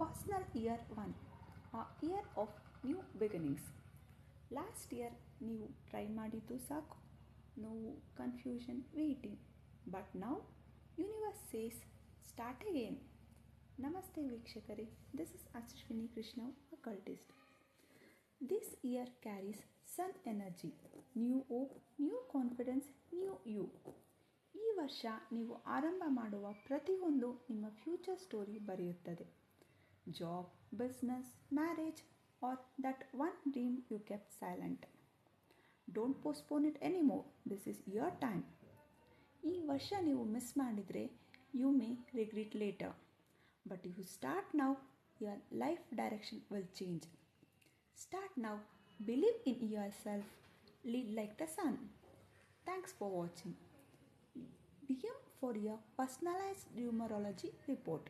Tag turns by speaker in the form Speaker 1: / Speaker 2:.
Speaker 1: Personal year 1, a year of new beginnings. Last year ನೀವು try ಮಾಡಿದ್ದು ಸಾಕು, ನೋವು, confusion, waiting. But now universe says start again. ನಮಸ್ತೆ ವೀಕ್ಷಕರೇ, this is Ashwini Krishna, occultist. This year carries sun energy, new hope, new confidence, new you. ಈ ವರ್ಷ ನೀವು ಆರಂಭ ಮಾಡುವ ಪ್ರತಿಯೊಂದು ನಿಮ್ಮ ಫ್ಯೂಚರ್ ಸ್ಟೋರಿ ಬರೆಯುತ್ತದೆ. Job, business, marriage, or that one dream you kept silent. Don't postpone it anymore. This is your time. ಈ ವರ್ಷ ನೀವು ಮಿಸ್ ಮಾಡಿದರೆ you may regret later. But if you start now, your life direction will change. Start now, believe in yourself, lead like the sun. Thanks for watching. DM for your personalized numerology report.